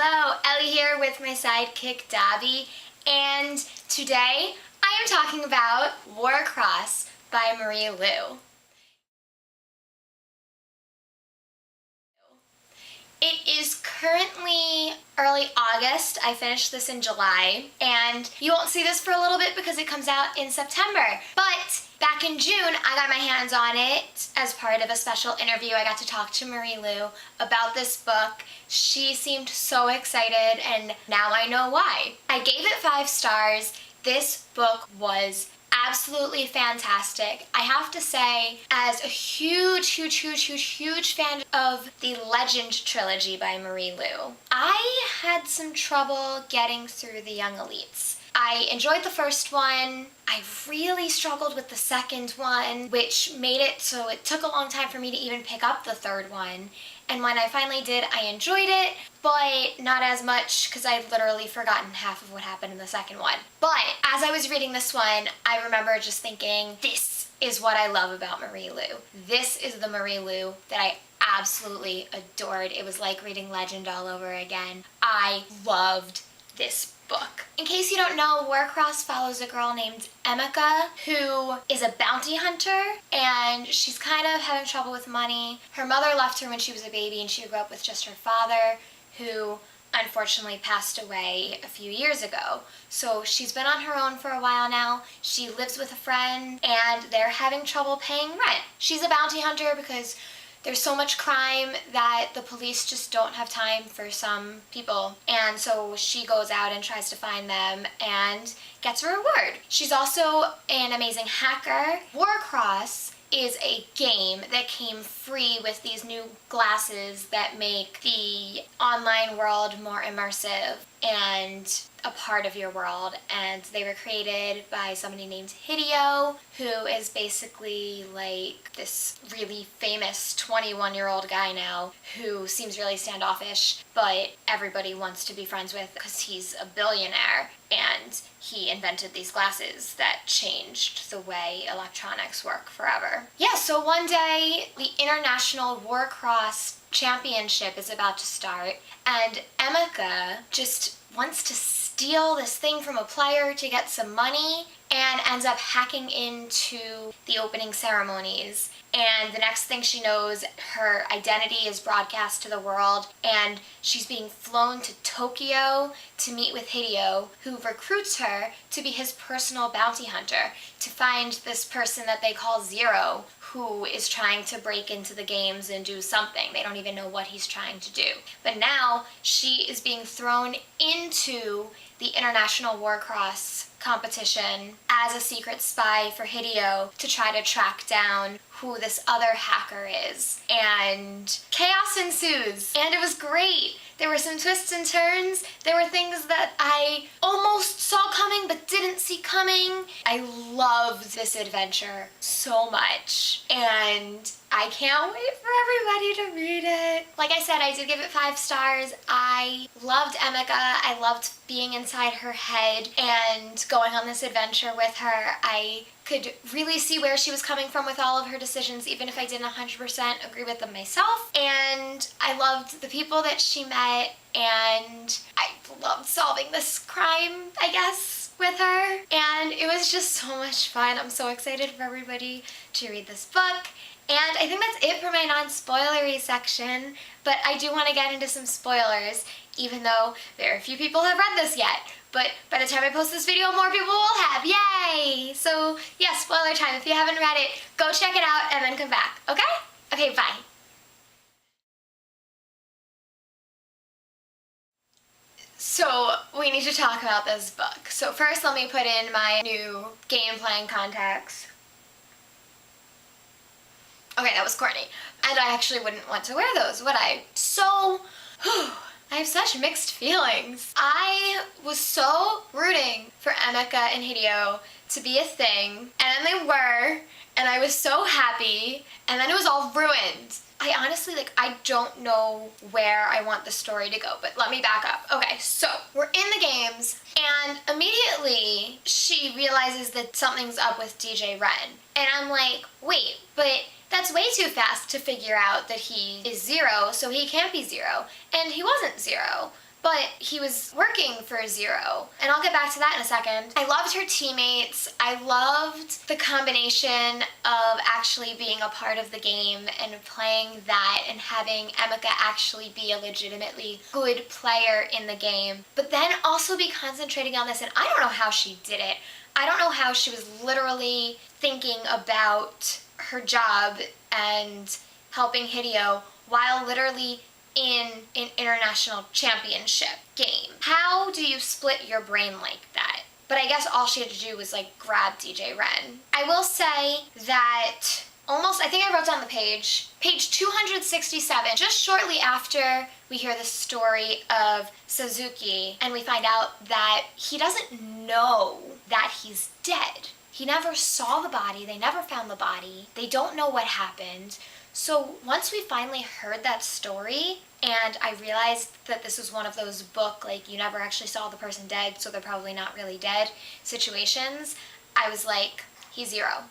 Hello, Ellie here with my sidekick Dabby, and today I am talking about Warcross by Marie Lu. It is currently early August. I finished this in July, and you won't see this for a little bit because it comes out in September. But back in June, I got my hands on it as part of a special interview. I got to talk to Marie Lu about this book. She seemed so excited, and now I know why. I gave it 5 stars. This book was absolutely fantastic. I have to say, as a huge fan of the Legend trilogy by Marie Lu, I had some trouble getting through the Young Elites. I enjoyed the first one. I really struggled with the second one, which made it so it took a long time for me to even pick up the third one. And when I finally did, I enjoyed it, but not as much because I'd literally forgotten half of what happened in the second one. But as I was reading this one, I remember just thinking, this is what I love about Marie Lu. This is the Marie Lu that I absolutely adored. It was like reading Legend all over again. I loved this book. In case you don't know, Warcross follows a girl named Emeka who is a bounty hunter, and she's kind of having trouble with money. Her mother left her when she was a baby, and she grew up with just her father, who unfortunately passed away a few years ago. So she's been on her own for a while now. She lives with a friend, and they're having trouble paying rent. She's a bounty hunter because there's so much crime that the police just don't have time for some people. And so she goes out and tries to find them and gets a reward. She's also an amazing hacker. Warcross is a game that came free with these new glasses that make the online world more immersive and a part of your world, and they were created by somebody named Hideo, who is basically like this really famous 21-year-old guy now who seems really standoffish, but everybody wants to be friends with because he's a billionaire, and he invented these glasses that changed the way electronics work forever. Yeah, so one day the International Warcross Championship is about to start, and Emeka just wants to steal this thing from a player to get some money and ends up hacking into the opening ceremonies. And the next thing she knows, her identity is broadcast to the world, and she's being flown to Tokyo to meet with Hideo, who recruits her to be his personal bounty hunter, to find this person that they call Zero, who is trying to break into the games and do something. They don't even know what he's trying to do. But now she is being thrown into the International Warcross competition as a secret spy for Hideo to try to track down who this other hacker is. And chaos ensues, and it was great. There were some twists and turns. There were things that I almost saw coming but didn't see coming. I loved this adventure so much, and I can't wait for everybody to read it. Like I said, I did give it 5 stars. I loved Emeka. I loved being inside her head and going on this adventure with her. I could really see where she was coming from with all of her decisions, even if I didn't 100% agree with them myself. And I loved the people that she met, and I loved solving this crime, I guess, with her. And it was just so much fun. I'm so excited for everybody to read this book. And I think that's it for my non-spoilery section, but I do want to get into some spoilers, even though very few people have read this yet. But by the time I post this video, more people will have. Yay! So yeah, spoiler time. If you haven't read it, go check it out and then come back, okay? Okay, bye. So we need to talk about this book. So first let me put in my new game playing contacts. Okay, that was corny. And I actually wouldn't want to wear those, would I? So, I have such mixed feelings. I was so rooting for Emeka and Hideo to be a thing, and then they were, and I was so happy, and then it was all ruined. I honestly, I don't know where I want the story to go, but let me back up. Okay, so we're in the games, and immediately she realizes that something's up with DJ Ren. And I'm like, wait, but that's way too fast to figure out that he is Zero, so he can't be Zero. And he wasn't Zero. but he was working for Zero. And I'll get back to that in a second. I loved her teammates. I loved the combination of actually being a part of the game and playing that and having Emika actually be a legitimately good player in the game, but then also be concentrating on this. And I don't know how she did it. I don't know how she was literally thinking about her job and helping Hideo while literally in an international championship game. How do you split your brain like that? But I guess all she had to do was like grab DJ Ren. I will say that almost, I think I wrote down the page 267, just shortly after we hear the story of Suzuki and we find out that he doesn't know that he's dead. He never saw the body, they never found the body, they don't know what happened. So once we finally heard that story and I realized that this was one of those book, like you never actually saw the person dead, so they're probably not really dead situations, I was like, he's Zero.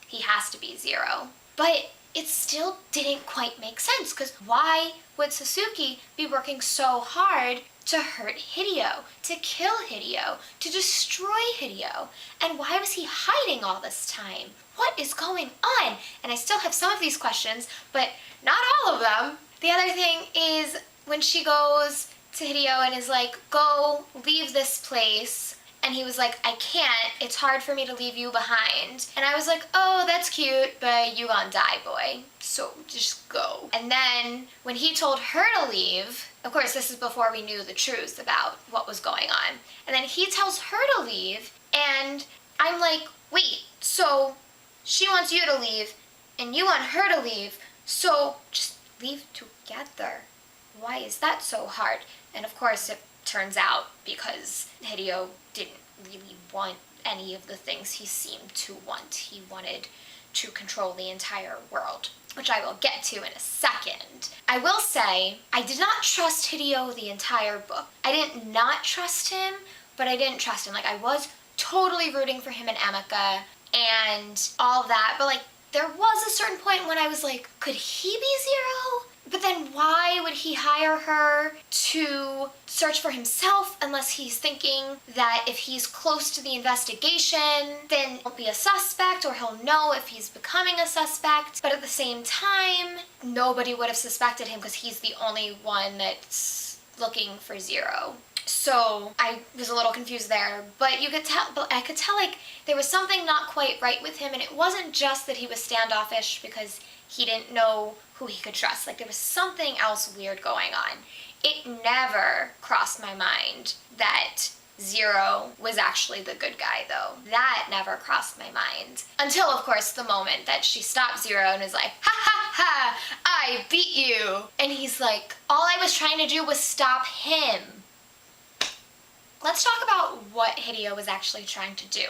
He has to be Zero. But it still didn't quite make sense, because why would Suzuki be working so hard to hurt Hideo, to kill Hideo, to destroy Hideo? And why was he hiding all this time? What is going on? And I still have some of these questions, but not all of them. The other thing is when she goes to Hideo and is like, go leave this place. And he was like, I can't, it's hard for me to leave you behind. And I was like, oh, that's cute, but you gonna die, boy. So just go. And then when he told her to leave, of course, this is before we knew the truth about what was going on. And then he tells her to leave, and I'm like, wait, so she wants you to leave, and you want her to leave, so just leave together. Why is that so hard? And of course, it turns out because Hideo didn't really want any of the things he seemed to want. He wanted to control the entire world, which I will get to in a second. I will say, I did not trust Hideo the entire book. I didn't not trust him, but I didn't trust him. Like, I was totally rooting for him and Emika and all that, but like, there was a certain point when I was like, could he be Zero? But then why would he hire her to search for himself unless he's thinking that if he's close to the investigation, then he'll be a suspect or he'll know if he's becoming a suspect. But at the same time, nobody would have suspected him because he's the only one that's looking for Zero. So I was a little confused there, but I could tell like there was something not quite right with him, and it wasn't just that he was standoffish because he didn't know who he could trust. Like there was something else weird going on. It never crossed my mind that Zero was actually the good guy though. That never crossed my mind. Until of course the moment that she stopped Zero and is like, ha ha ha, I beat you. And he's like, all I was trying to do was stop him. Let's talk about what Hideo was actually trying to do.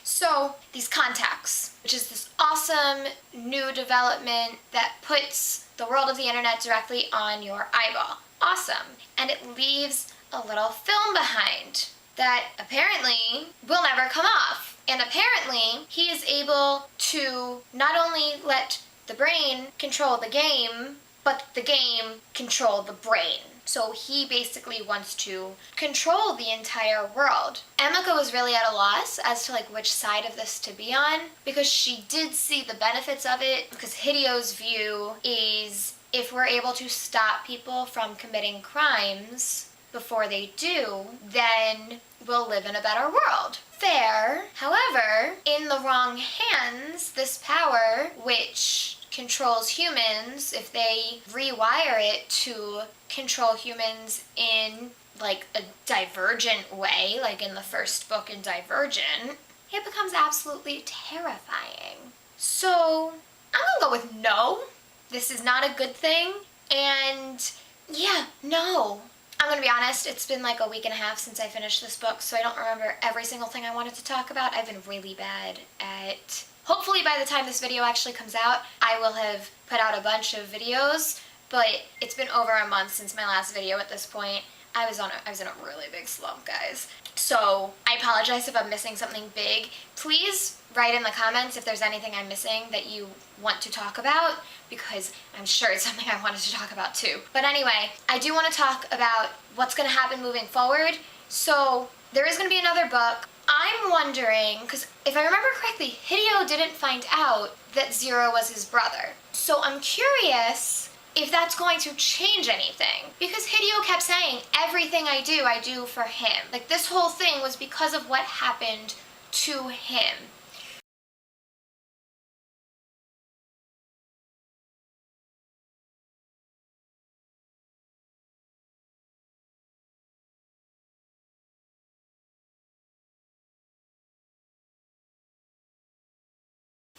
So, these contacts, which is this awesome new development that puts the world of the internet directly on your eyeball. Awesome. And it leaves a little film behind that apparently will never come off. And apparently, he is able to not only let the brain control the game, but the game control the brain. So he basically wants to control the entire world. Emika was really at a loss as to like which side of this to be on, because she did see the benefits of it, because Hideo's view is if we're able to stop people from committing crimes before they do, then we'll live in a better world. Fair. However, in the wrong hands, this power, which controls humans, if they rewire it to control humans in like a divergent way, like in the first book in Divergent, it becomes absolutely terrifying. So I'm gonna go with no. This is not a good thing. And yeah, no. I'm gonna be honest, it's been like a week and a half since I finished this book, so I don't remember every single thing I wanted to talk about. I've been really bad at... Hopefully by the time this video actually comes out, I will have put out a bunch of videos, but it's been over a month since my last video at this point. I was in a really big slump, guys. So I apologize if I'm missing something big. Please write in the comments if there's anything I'm missing that you want to talk about, because I'm sure it's something I wanted to talk about too. But anyway, I do want to talk about what's going to happen moving forward. So there is going to be another book. I'm wondering, because if I remember correctly, Hideo didn't find out that Zero was his brother. So I'm curious if that's going to change anything. Because Hideo kept saying, everything I do for him. Like, this whole thing was because of what happened to him.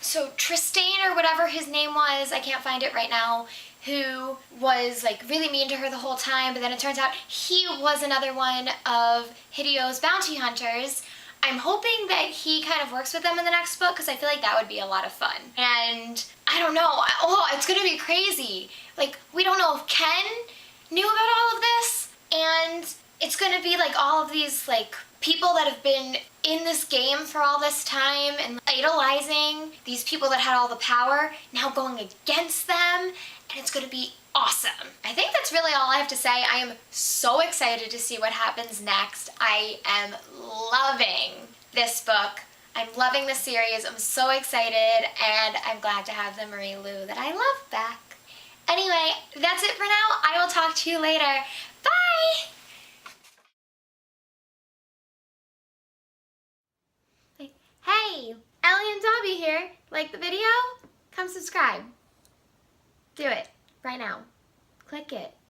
So Tristan, or whatever his name was, I can't find it right now, who was like really mean to her the whole time, but then it turns out he was another one of Hideo's bounty hunters. I'm hoping that he kind of works with them in the next book, because I feel like that would be a lot of fun. And I don't know, oh, it's gonna be crazy. Like, we don't know if Ken knew about all of this, and it's gonna be like all of these like people that have been in this game for all this time and idolizing these people that had all the power, now going against them, and it's gonna be awesome. I think that's really all I have to say. I am so excited to see what happens next. I am loving this book. I'm loving the series. I'm so excited, and I'm glad to have the Marie Lu that I love back. Anyway, that's it for now. I will talk to you later. Bye! Hey, Ellie and Dobby here. Like the video? Come subscribe. Do it right now. Click it.